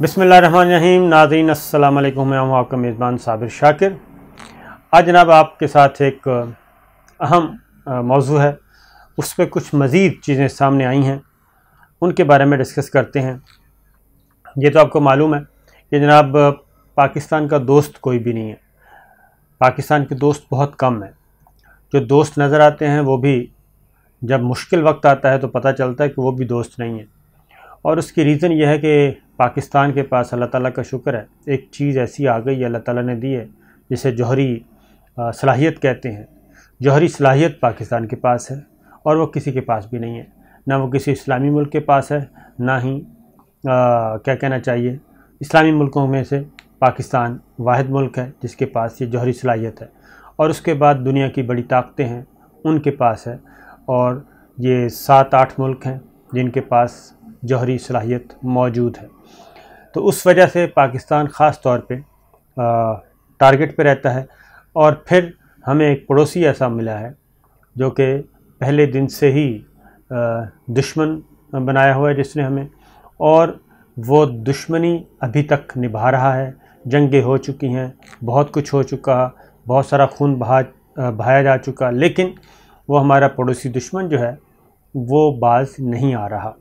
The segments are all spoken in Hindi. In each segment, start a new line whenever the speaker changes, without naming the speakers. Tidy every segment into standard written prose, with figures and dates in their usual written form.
बिस्मिल्लाहिर्रहमानिर्रहीम। नाज़रीन अस्सलाम वालेकुम। मैं हूँ आपका मेज़बान साबिर शाकिर। आज जनाब आपके साथ एक अहम मौजू है, उस पर कुछ मज़ीद चीज़ें सामने आई हैं, उनके बारे में डिस्कस करते हैं। ये तो आपको मालूम है कि जनाब पाकिस्तान का दोस्त कोई भी नहीं है, पाकिस्तान के दोस्त बहुत कम हैं। जो दोस्त नज़र आते हैं वो भी जब मुश्किल वक्त आता है तो पता चलता है कि वो भी दोस्त नहीं है। और उसकी रीज़न यह है कि पाकिस्तान के पास अल्लाह ताला का शुक्र है, एक चीज़ ऐसी आ गई अल्लाह ताला ने दी है जिसे जौहरी सलाहियत कहते हैं। जौहरी सलाहियत पाकिस्तान के पास है और वो किसी के पास भी नहीं है। ना वो किसी इस्लामी मुल्क के पास है, ना ही क्या कहना चाहिए, इस्लामी मुल्कों में से पाकिस्तान वाहिद मुल्क है जिसके पास ये जौहरी सलाहियत है। और उसके बाद दुनिया की बड़ी ताकतें हैं उनके पास है, और ये 7-8 मुल्क हैं जिनके पास जौहरी सलाहियत मौजूद है। तो उस वजह से पाकिस्तान ख़ास तौर पे टारगेट पे रहता है। और फिर हमें एक पड़ोसी ऐसा मिला है जो कि पहले दिन से ही दुश्मन बनाया हुआ है जिसने हमें, और वो दुश्मनी अभी तक निभा रहा है। जंगें हो चुकी हैं, बहुत कुछ हो चुका, बहुत सारा खून बहाया जा चुका, लेकिन वो हमारा पड़ोसी दुश्मन जो है वो बाज नहीं आ रहा।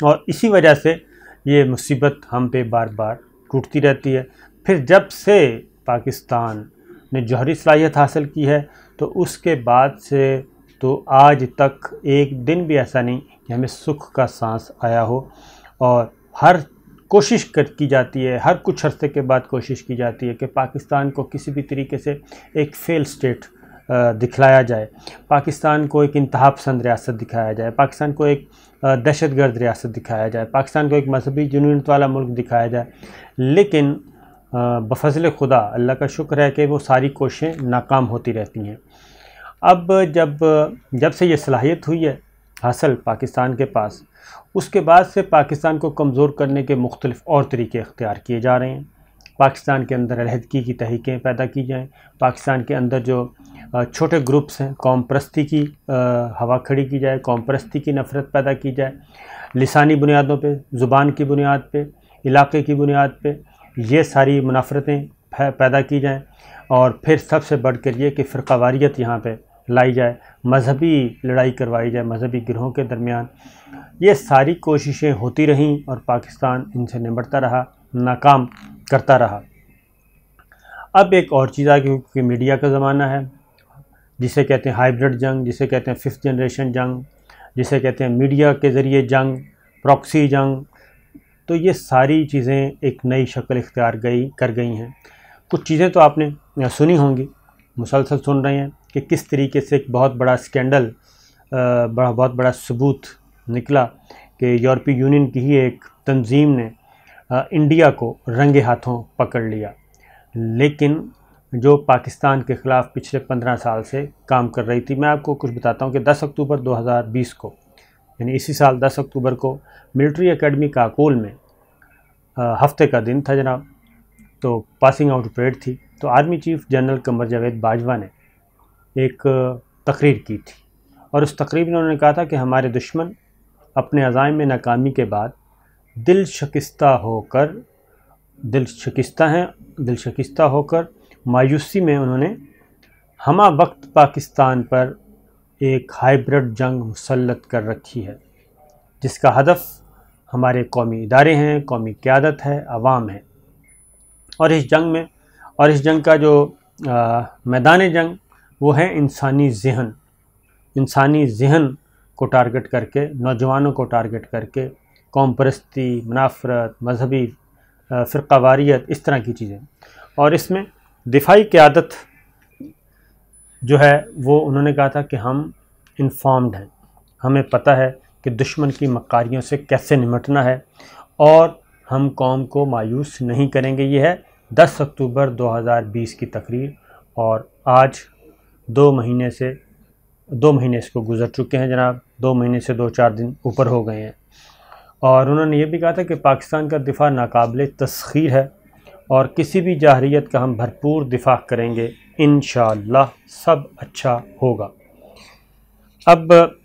और इसी वजह से ये मुसीबत हम पे बार बार टूटती रहती है। फिर जब से पाकिस्तान ने जौहरी सलाहियत हासिल की है तो उसके बाद से तो आज तक एक दिन भी ऐसा नहीं कि हमें सुख का सांस आया हो। और हर कोशिश की जाती है, हर कुछ अरसे के बाद कोशिश की जाती है कि पाकिस्तान को किसी भी तरीके से एक फेल स्टेट दिखलाया जाए, पाकिस्तान को एक इंतहापसंद रियासत दिखाया जाए, पाकिस्तान को एक दहशतगर्द रियासत दिखाया जाए, पाकिस्तान को एक मजहबी जुनूनियत वाला मुल्क दिखाया जाए। लेकिन बफज़ल खुदा अल्लाह का शुक्र है कि वो सारी कोशिशें नाकाम होती रहती हैं। अब जब से ये सलाहियत हुई है हासिल पाकिस्तान के पास, उसके बाद से पाकिस्तान को कमज़ोर करने के मुख्तलिफ़ और तरीके इख्तियार किए जा रहे हैं। पाकिस्तान के अंदर अलहदगी की तहरीकें पैदा की जाएँ, पाकिस्तान के अंदर जो छोटे ग्रुप्स हैं कौम परस्ती की हवा खड़ी की जाए, कौम परस्ती की नफ़रत पैदा की जाए, लिसानी बुनियादों पे, ज़ुबान की बुनियाद पे, इलाके की बुनियाद पे ये सारी मुनाफरतें पैदा की जाएँ। और फिर सबसे बढ़कर ये कि फ़िरक़ावारियत यहाँ पे लाई जाए, मजहबी लड़ाई करवाई जाए मजहबी गिरोहों के दरमियान। ये सारी कोशिशें होती रहीं और पाकिस्तान इनसे निपटता रहा, नाकाम करता रहा। अब एक और चीज़ आ गई कि मीडिया का ज़माना है, जिसे कहते हैं हाइब्रिड जंग, जिसे कहते हैं 5th जनरेशन जंग, जिसे कहते हैं मीडिया के ज़रिए जंग, प्रॉक्सी जंग। तो ये सारी चीज़ें एक नई शक्ल इख्तियार कर गई हैं। कुछ चीज़ें तो आपने सुनी होंगी, मुसलसल सुन रहे हैं कि किस तरीके से एक बहुत बड़ा स्कैंडल, बहुत बड़ा सबूत निकला कि यूरोपीय यूनियन की ही एक तंजीम ने इंडिया को रंगे हाथों पकड़ लिया। लेकिन जो पाकिस्तान के ख़िलाफ़ पिछले 15 साल से काम कर रही थी। मैं आपको कुछ बताता हूँ कि 10 अक्टूबर 2020 को, यानी इसी साल 10 अक्टूबर को मिलिट्री एकेडमी काकोल में हफ्ते का दिन था जनाब। तो पासिंग आउट परेड थी। तो army chief general Qamar Javed Bajwa ने एक तकरीर की थी, और उस तकरीर में उन्होंने कहा था कि हमारे दुश्मन अपने अज़ाइम में नाकामी के बाद दिल शिकस्ता होकर मायूसी में उन्होंने हमा वक्त पाकिस्तान पर एक हाइब्रिड जंग मुसल्लत कर रखी है, जिसका हदफ हमारे कौमी इदारे हैं, कौमी क़यादत है, अवाम है। और इस जंग का जो मैदान जंग वो है इंसानी जहन को टारगेट करके, नौजवानों को टारगेट करके, कौम परस्ती, मुनाफरत, मजहबी फ़िरक़ावारियत, इस तरह की चीज़ें। और इसमें दिफाई क़यादत जो है वो उन्होंने कहा था कि हम इन्फॉर्म्ड हैं, हमें पता है कि दुश्मन की मकारियों से कैसे निपटना है और हम कौम को मायूस नहीं करेंगे। ये है 10 अक्टूबर 2020 की तकरीर। और आज 2 महीने इसको गुज़र चुके हैं जनाब। 2 महीने से 2-4 दिन ऊपर हो गए हैं। और उन्होंने ये भी कहा था कि पाकिस्तान का दिफा नाकाबिले तस्खीर है और किसी भी जाहरियत का हम भरपूर दिफा करेंगे, इंशाअल्लाह सब अच्छा होगा। अब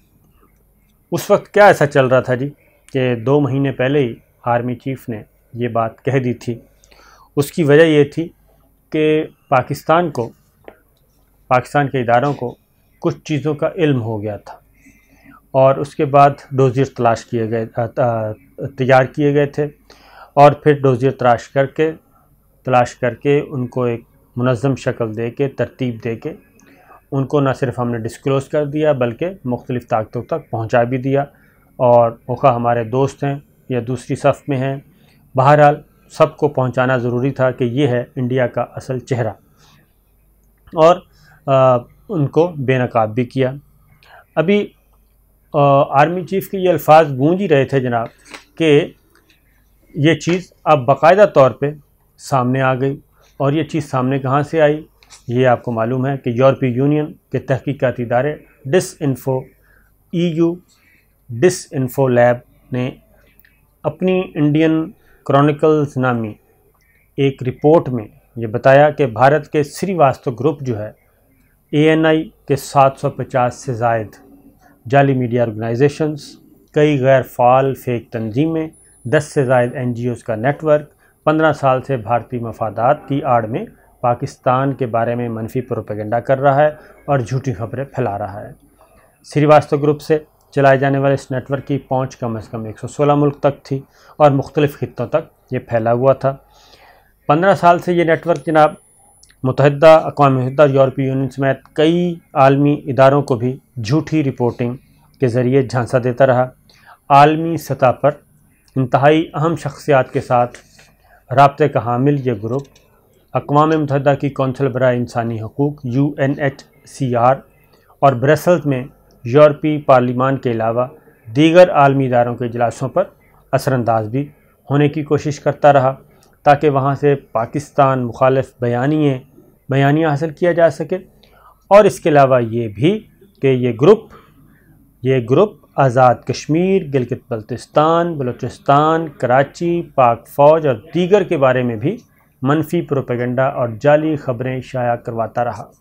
उस वक्त क्या ऐसा चल रहा था जी कि 2 महीने पहले ही आर्मी चीफ़ ने ये बात कह दी थी। उसकी वजह ये थी कि पाकिस्तान के इदारों को कुछ चीज़ों का इल्म हो गया था और उसके बाद डोज़ियर तैयार किए गए थे और फिर डोज़ियर तलाश करके उनको एक मुनज़्ज़म शक्ल दे के, तरतीब दे के उनको न सिर्फ हमने डिस्क्लोज़ कर दिया बल्कि मुख्तलिफ़ ताकतों तक पहुंचा भी दिया। और वो हमारे दोस्त हैं या दूसरी सफ़ में हैं, बहरहाल सबको पहुंचाना ज़रूरी था कि ये है इंडिया का असल चेहरा, और उनको बेनकाब भी किया। अभी आर्मी चीफ़ के ये अल्फाज गूंज ही रहे थे जनाब कि ये चीज़ अब बाकायदा तौर पे सामने आ गई। और ये चीज़ सामने कहाँ से आई, ये आपको मालूम है कि यूरोपीय यूनियन के तहकीकाती इदारे डिसइन्फो लैब ने अपनी इंडियन क्रॉनिकल्स नामी एक रिपोर्ट में ये बताया कि भारत के श्रीवास्तव ग्रुप जो है ANI के 750 से ज़ायद जाली मीडिया ऑर्गेनाइजेशंस, कई गैर फ़ाल फेक तंजीमें, 10 से ज़ायद NGOs का नेटवर्क 15 साल से भारतीय मफादात की आड़ में पाकिस्तान के बारे में मनफी प्रोपेगेंडा कर रहा है और झूठी खबरें फैला रहा है। श्रीवास्तव ग्रुप से चलाए जाने वाले इस नेटवर्क की पहुंच कम से कम 116 मुल्क तक थी और मुख्तलिफ़ खित्तों तक ये फैला हुआ था। 15 साल से ये नेटवर्क जनाब अक़वाम मुत्तहिदा और यूरोपीय यूनियन समेत कई आलमी इदारों को भी झूठी रिपोर्टिंग के ज़रिए झांसा देता रहा। आलमी सतह पर इंतहाई अहम शख्सियात के साथ राब्ते का हामिल ये ग्रुप अक़वाम मुत्तहिदा की कौंसिल बराए इंसानी हकूक़ UNHCR और ब्रसल्स में यूरोपीय पार्लिमान के अलावा दीगर आलमी इदारों के इजलासों पर असरअंदाज भी होने की कोशिश करता रहा ताकि वहाँ से पाकिस्तान मुखालिफ बयानिया हासिल किया जा सके। और इसके अलावा ये भी कि ये ग्रुप आज़ाद कश्मीर, गिलगित बल्तिस्तान, बलूचिस्तान, कराची, पाक फ़ौज और दीगर के बारे में भी मनफी प्रोपेगेंडा और जाली खबरें शाया करवाता रहा।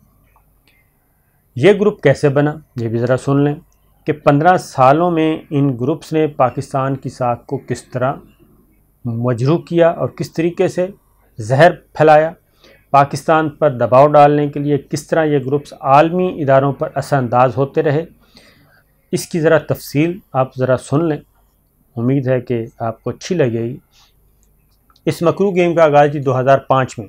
ये ग्रुप कैसे बना, ये भी ज़रा सुन लें कि 15 सालों में इन ग्रुप्स ने पाकिस्तान की साख को किस तरह मजरूह किया और किस तरीके से जहर फैलाया। पाकिस्तान पर दबाव डालने के लिए किस तरह ये ग्रुप्स आलमी इदारों पर असरअंदाज होते रहे, इसकी ज़रा तफसील आप ज़रा सुन लें। उम्मीद है कि आपको अच्छी लगेगी। इस मकरू गेम का आगाज़ 2005 में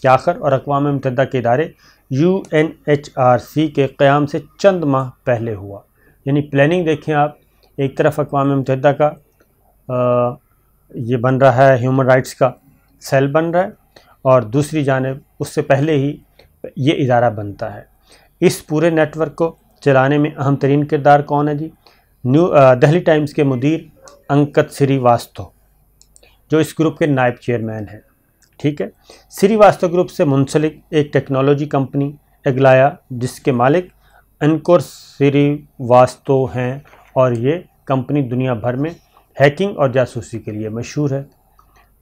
आखिर और अक़वाम मुत्तहिदा के इदारे UNHRC के क़याम से चंद माह पहले हुआ। यानी प्लानिंग देखें आप, एक तरफ अक़वाम मुत्तहिदा का ये बन रहा है, ह्यूमन राइट्स का सेल बन रहा है, और दूसरी जानिब उससे पहले ही ये इदारा बनता है। इस पूरे नेटवर्क को चलाने में अहम तरीन किरदार कौन है जी? दिल्ली टाइम्स के मुदीर अंकित श्रीवास्तव, जो इस ग्रुप के नायब चेयरमैन हैं। ठीक है, श्रीवास्तव ग्रुप से मुंसलिक एक टेक्नोलॉजी कंपनी एग्लाया, जिसके मालिक अंकुर श्रीवास्तव हैं, और ये कंपनी दुनिया भर में हैकिंग और जासूसी के लिए मशहूर है।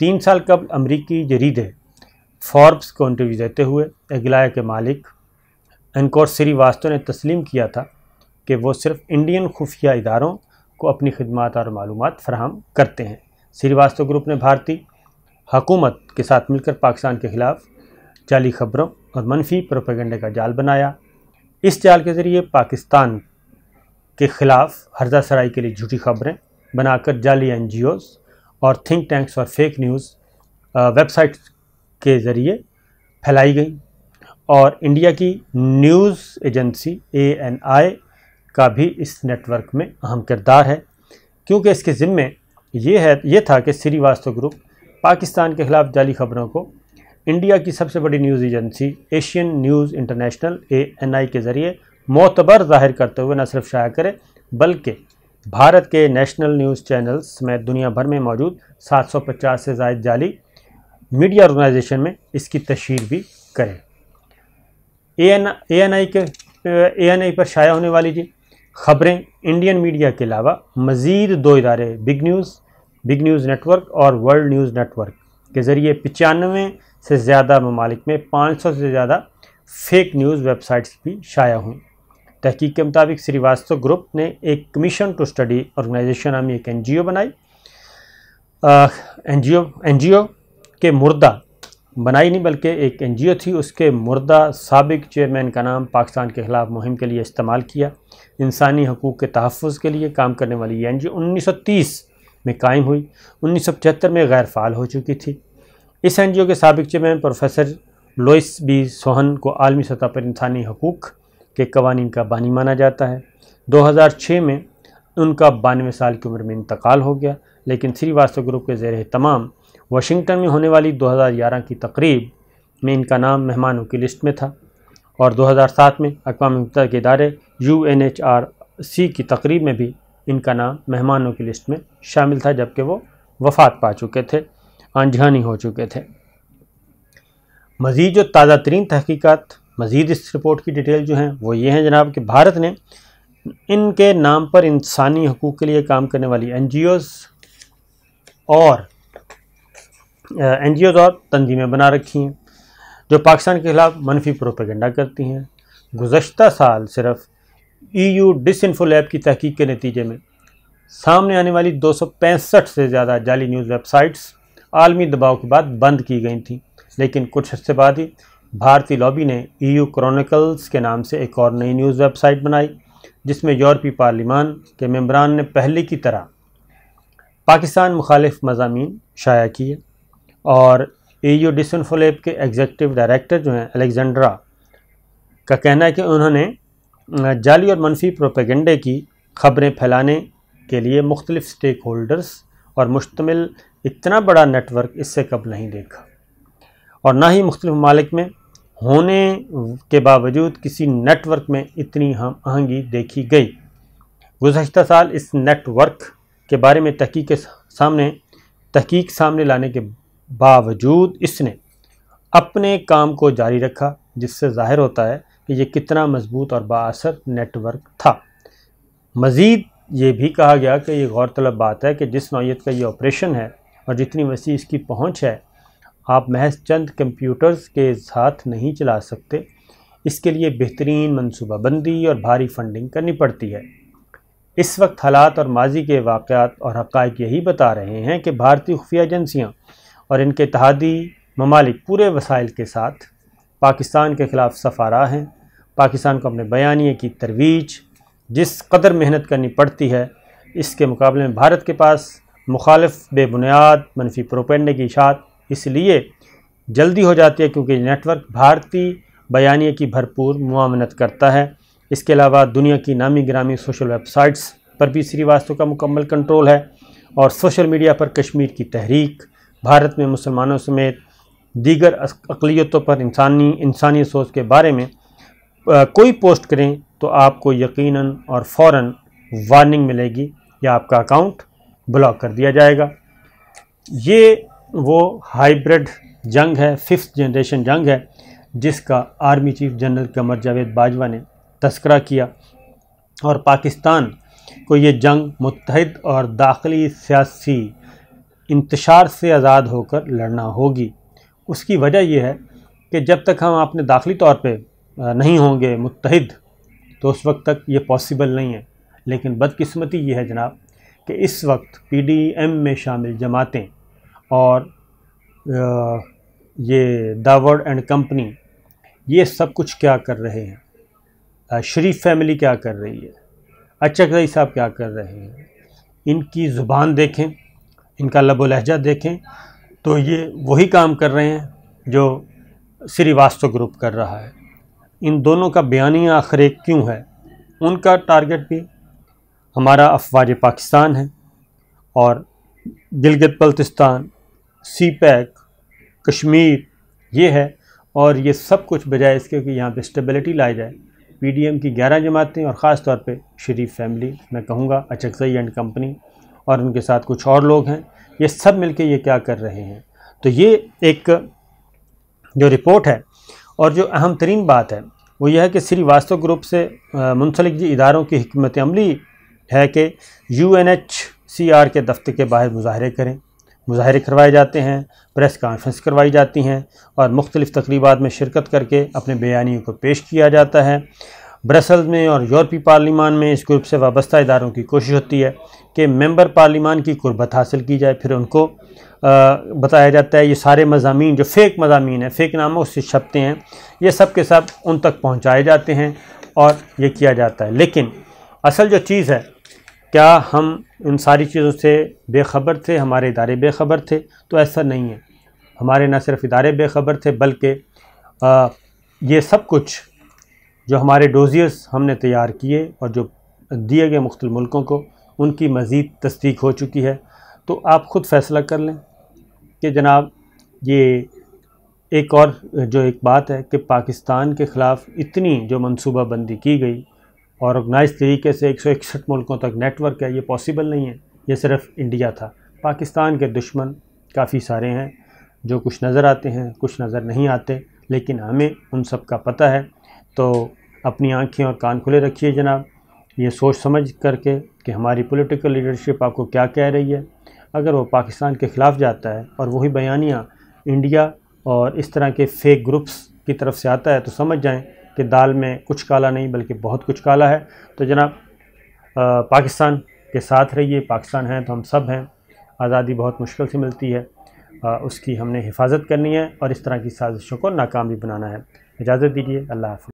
3 साल कबल अमरीकी जरीदे फोर्ब्स को इंटरव्यू देते हुए एग्लाया के मालिक अंकुर श्रीवास्तव ने तस्लीम किया था कि वो सिर्फ इंडियन खुफिया इदारों को अपनी खिदमात और मालूमात फराहम करते हैं। श्रीवास्तव ग्रुप ने भारतीय हुकूमत के साथ मिलकर पाकिस्तान के ख़िलाफ़ जाली खबरों और मनफी प्रोपेगेंडे का जाल बनाया। इस जाल के ज़रिए पाकिस्तान के ख़िलाफ़ हर्जा सराई के लिए झूठी खबरें बनाकर जाली NGOs और थिंक टैंक्स और फेक न्यूज़ वेबसाइट के ज़रिए फैलाई गई। और इंडिया की न्यूज़ एजेंसी ANI का भी इस नेटवर्क में अहम किरदार है, क्योंकि इसके ज़िम्मे ये था कि श्रीवास्तव ग्रुप पाकिस्तान के ख़िलाफ़ जाली खबरों को इंडिया की सबसे बड़ी news agency Asian news international ANI के ज़रिए मोतबर ज़ाहिर करते हुए न सिर्फ शाया करे, बल्कि भारत के नेशनल न्यूज़ चैनल्स में दुनिया भर में मौजूद 750 से ज़ायद जाली मीडिया ऑर्गेनाइजेशन में इसकी तशहीर भी करें। ANI पर शाया होने वाली जी खबरें इंडियन मीडिया के अलावा मज़ीद 2 इदारे बिग न्यूज़ नेटवर्क और वर्ल्ड न्यूज़ नेटवर्क के ज़रिए 95 से ज़्यादा ममालिक में 500 से ज़्यादा फेक न्यूज़ वेबसाइट्स भी शाया हुई। तहकीक के मुताबिक श्रीवास्तव ग्रुप ने एक कमीशन टू स्टडी ऑर्गेनाइजेशन नामी एक NGO बनाई, एनजीओ के मुर्दा बनाई नहीं बल्कि एक एनजीओ थी, उसके मुर्दा साबिक चेयरमैन का नाम पाकिस्तान के ख़िलाफ़ मुहिम के लिए इस्तेमाल किया। इंसानी हकूक़ के तहफ़्फ़ुज़ के लिए काम करने वाली ये एनजीओ 1930 में कायम हुई, 1975 में गैर फ़ाल हो चुकी थी। इस एनजीओ के साबिक chairman professor Louis B Sohn को आलमी सतह पर इंसानी हकूक़ के कवानीन का बानी माना जाता है। 2006 में उनका 92 साल की उम्र में इंतकाल हो गया, लेकिन श्रीवास्तव ग्रुप के ज़ेर तमाम वाशिंगटन में होने वाली 2011 की तकरीब में इनका नाम मेहमानों की लिस्ट में था और 2007 में अक़वाम मुत्तहिदा के इदारे UNHRC की तकरीब में भी इनका नाम मेहमानों की लिस्ट में शामिल था, जबकि वो वफ़ात पा चुके थे, आंजहानी हो चुके थे। मज़ीद जो ताज़ा तरीन तहकीकात, मज़ीद इस रिपोर्ट की डिटेल जो हैं वो ये हैं जनाब कि भारत ने इनके नाम पर इंसानी हकूक़ के लिए काम करने वाली एनजीओज़ और तंजीमें बना रखी हैं जो पाकिस्तान के ख़िलाफ़ मनफी प्रोपेगेंडा करती हैं। गुज़श्ता साल सिर्फ EU डिसइन्फो लैब की तहकीक के नतीजे में सामने आने वाली 265 से ज़्यादा जाली न्यूज़ वेबसाइट्स आलमी दबाव के बाद बंद की गई थीं, लेकिन कुछ अर्से बाद ही भारतीय लॉबी ने EU क्रॉनिकल्स के नाम से एक और नई न्यूज़ वेबसाइट बनाई, जिसमें यूरोपीय पार्लिमान के मेंबरान ने पहले की तरह पाकिस्तान मुखालिफ मज़ामीन शाया किए और EU डिसइन्फो लैब के एग्जीक्यूटिव डायरेक्टर जो हैं अलेक्जेंड्रा का कहना है कि उन्होंने जाली और मनफी प्रोपेगेंडे की खबरें फैलाने के लिए मुख्तलिफ स्टेक होल्डर्स और मुश्तमिल इतना बड़ा नेटवर्क इससे कब नहीं देखा और ना ही मुख्तलिफ ममालिक में होने के बावजूद किसी नेटवर्क में इतनी हम आहंगी देखी गई। गुज़श्ता साल इस नेटवर्क के बारे में तहकीक सामने लाने के बावजूद इसने अपने काम को जारी रखा, जिससे ज़ाहिर होता है कि ये कितना मजबूत और बाअसर नेटवर्क था। मज़ीद ये भी कहा गया कि ये गौरतलब बात है कि जिस नौइयत का ये ऑपरेशन है और जितनी वसी इसकी पहुंच है, आप महज चंद कंप्यूटर्स के साथ नहीं चला सकते। इसके लिए बेहतरीन मनसूबाबंदी और भारी फंडिंग करनी पड़ती है। इस वक्त हालात और माजी के वाक़यात और हक़ाइक़ यही बता रहे हैं कि भारतीय खुफिया एजेंसियाँ और इनके इत्तेहादी ममालिक पूरे वसाइल के साथ पाकिस्तान के ख़िलाफ़ सफ़ारा हैं। पाकिस्तान को अपने बयानिए की तरवीज जिस कदर मेहनत करनी पड़ती है, इसके मुकाबले में भारत के पास मुखालिफ बेबुनियाद मनफी प्रोपेगेंडे की इशाअत इसलिए जल्दी हो जाती है क्योंकि नेटवर्क भारतीय बयानिए की भरपूर मुआवनत करता है। इसके अलावा दुनिया की नामी गिरामी सोशल वेबसाइट्स पर भी श्रीवास्तव का मुकम्मल कंट्रोल है और सोशल मीडिया पर कश्मीर की तहरीक, भारत में मुसलमानों समेत दीगर अक़लियतों पर इंसानी सोच के बारे में कोई पोस्ट करें तो आपको यकीनन और फ़ौरन वार्निंग मिलेगी या आपका अकाउंट ब्लॉक कर दिया जाएगा। ये वो हाइब्रिड जंग है, 5th जनरेशन जंग है, जिसका army chief general Qamar Javed Bajwa ने तस्करा किया और पाकिस्तान को ये जंग मुत्तहिद और दाखिली सियासी इंतशार से आज़ाद होकर लड़ना होगी। उसकी वजह यह है कि जब तक हम अपने दाखिली तौर पे नहीं होंगे मुत्तहिद तो उस वक्त तक ये पॉसिबल नहीं है। लेकिन बदकिस्मती ये है जनाब कि इस वक्त PDM में शामिल जमातें और ये दावड़ एंड कंपनी ये सब कुछ क्या कर रहे हैं, शरीफ फैमिली क्या कर रही है, अचकज़ई साहब क्या कर रहे हैं, इनकी ज़ुबान देखें, इनका लबो लहजा देखें तो ये वही काम कर रहे हैं जो श्रीवास्तव ग्रुप कर रहा है। इन दोनों का बयानिया आखिर एक क्यों है? उनका टारगेट भी हमारा अफवाज पाकिस्तान है और गिलगित बल्तिस्तान, CPAC, कश्मीर ये है और ये सब कुछ बजाय इसके कि यहाँ पे स्टेबिलिटी लाई जाए। PDM की 11 जमातें और ख़ास तौर पे शरीफ फैमिली, मैं कहूँगा अचकज़ई एंड कंपनी और उनके साथ कुछ और लोग हैं, ये सब मिलके ये क्या कर रहे हैं। तो ये एक जो रिपोर्ट है और जो अहम तरीन बात है वो यह है कि श्रीवास्तव ग्रुप से मुंसलिक जी इदारों की हिकमत अमली है कि UNHCR के दफ्तर के बाहर मुज़ाहरे करवाए जाते हैं, प्रेस कॉन्फ्रेंस करवाई जाती हैं और मुख्तलिफ़ तकरीबात में शिरकत करके अपने बयानियों को पेश किया जाता है। ब्रसल्स में और यूरोपीय पार्लिमान में इस ग्रुप से वाबस्ता इदारों की कोशिश होती है कि मेंबर पार्लिमान की कुर्बत हासिल की जाए। फिर उनको बताया जाता है ये सारे मज़ामीन जो फ़ेक मज़ामीन हैं, फ़ेक नामों से छपते हैं, ये सब के सब उन तक पहुँचाए जाते हैं और ये किया जाता है। लेकिन असल जो चीज़ है, क्या हम इन सारी चीज़ों से बेखबर थे, हमारे इदारे बेखबर थे? तो ऐसा नहीं है। हमारे न सिर्फ इदारे बेखबर थे बल्कि ये सब कुछ जो हमारे डोजियर्स हमने तैयार किए और जो दिए गए मुख्तलिफ मुल्कों को, उनकी मज़ीद तस्दीक हो चुकी है। तो आप ख़ुद फ़ैसला कर लें कि जनाब ये एक और जो एक बात है कि पाकिस्तान के ख़िलाफ़ इतनी जो मनसूबाबंदी की गई और ऑर्गेनाइज़ तरीके से 161 मुल्कों तक नेटवर्क है, ये पॉसिबल नहीं है। ये सिर्फ इंडिया था। पाकिस्तान के दुश्मन काफ़ी सारे हैं, जो कुछ नज़र आते हैं, कुछ नज़र नहीं आते, लेकिन हमें उन सब का पता है। तो अपनी आँखें और कान खुले रखिए जनाब, ये सोच समझ करके कि हमारी पॉलिटिकल लीडरशिप आपको क्या कह रही है। अगर वो पाकिस्तान के ख़िलाफ़ जाता है और वही बयानियाँ इंडिया और इस तरह के फ़ेक ग्रुप्स की तरफ से आता है, तो समझ जाएं कि दाल में कुछ काला नहीं बल्कि बहुत कुछ काला है। तो जनाब पाकिस्तान के साथ रहिए। पाकिस्तान है तो हम सब हैं। आज़ादी बहुत मुश्किल से मिलती है, उसकी हमने हिफाजत करनी है और इस तरह की साजिशों को नाकाम भी बनाना है। इजाज़त दीजिए। अल्लाह हाफ़िज़।